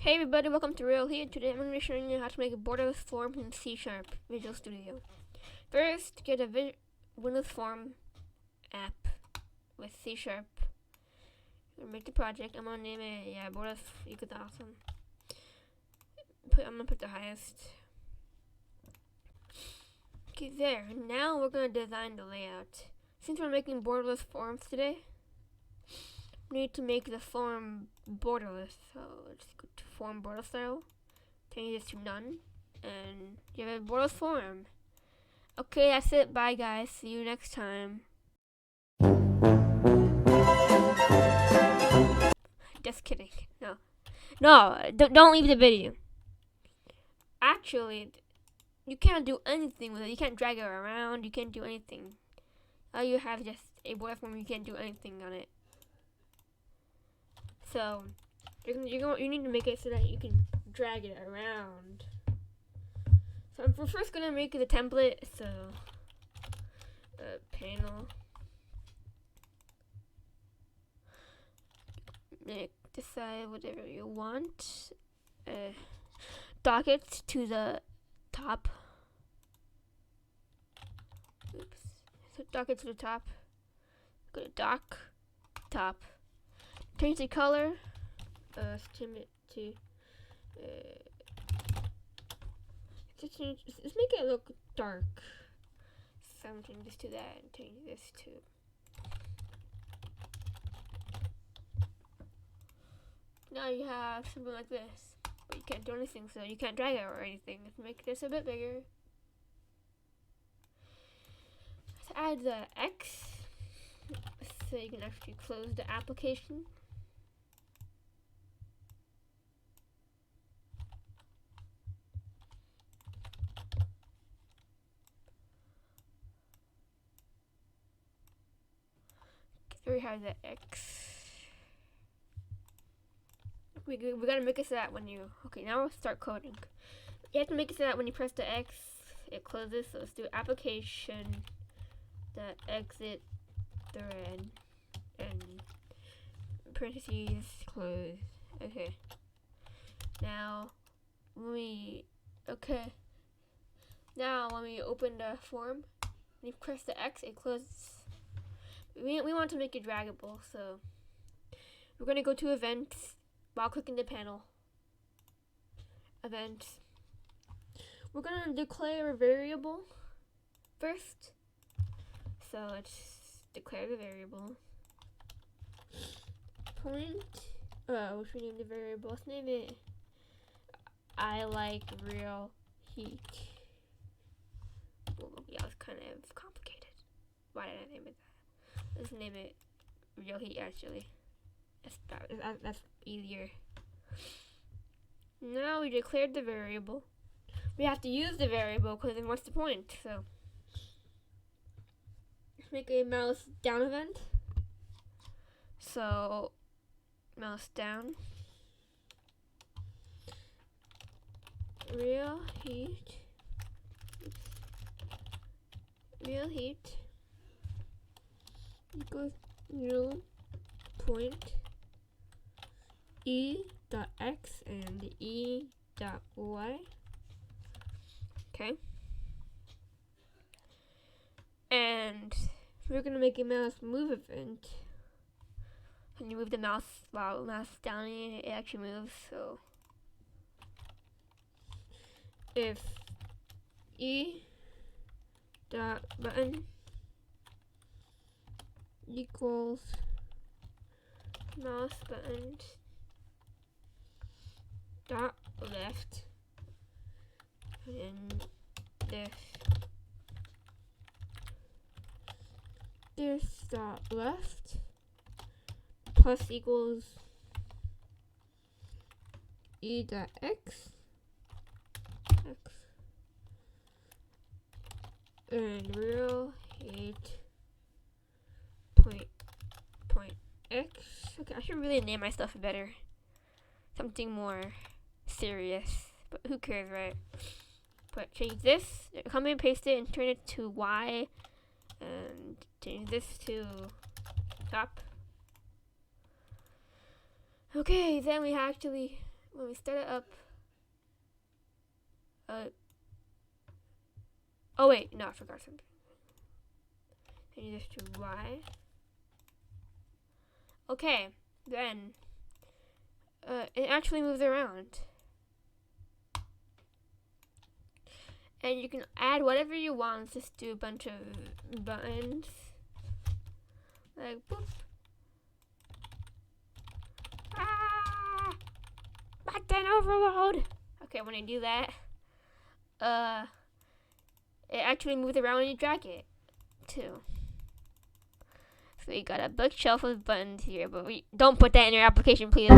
Hey everybody, welcome to Real here. Today I'm going to be showing you how to make a borderless form in C# Visual Studio. First, get a Windows Form app with C#. Make the project. I'm going to name it, borderless equals awesome. I'm going to put the highest. Okay, there. Now we're going to design the layout. Since we're making borderless forms today, we need to make the form borderless. So let's go to form border style, change this to none, and you have a borderless form. Okay, that's it. Bye guys. See you next time. Just kidding. No, don't leave the video. Actually, you can't do anything with it. You can't drag it around. You can't do anything. All you have is just a border form. You can't do anything on it. So you need to make it so that you can drag it around. So we're first gonna make the template. So panel, decide whatever you want. Dock it to the top. Oops. So dock it to the top. Go to dock, top. Change the color. Let's make it look dark. So I'm change this to that and change this to. Now you have something like this. But you can't do anything, so you can't drag it or anything. Let's make this a bit bigger. Let's add the X so you can actually close the application. We have the X. We gotta make it so that when you now we'll start coding. You have to make it so that when you press the X, it closes. So let's do application, the exit thread, and parentheses close. Okay. Now when we open the form, when you press the X, it closes. We want to make it draggable, so we're going to go to events while clicking the panel. Events. We're going to declare a variable first. So let's declare the variable. Point. We should name the variable. Let's name it I like real heat. Yeah, it's kind of complicated. Why did I name it that? Let's name it real heat, actually. That's easier. Now we declared the variable. We have to use the variable because then what's the point? So let's make a mouse down event. So mouse down. Real heat. Real heat equals 0.e.x and e.y. Okay. And we're gonna make a mouse move event. When you move the mouse while mouse down, it actually moves. So if e.button equals mouse button dot left, and this dot left plus equals e dot x and real heat point x. Okay, I should really name my stuff better. Something more serious. But who cares, right? But change this, come and paste it and turn it to y, and change this to top. Okay, then we when we start it up, oh wait, no, I forgot something. I need this to Y. Okay, then it actually moves around. And you can add whatever you want. Just do a bunch of buttons. Like boop. Ah! Button overload! Okay, when I do that, it actually moves around when you drag it, too. So you got a bookshelf with buttons here, but don't put that in your application, please.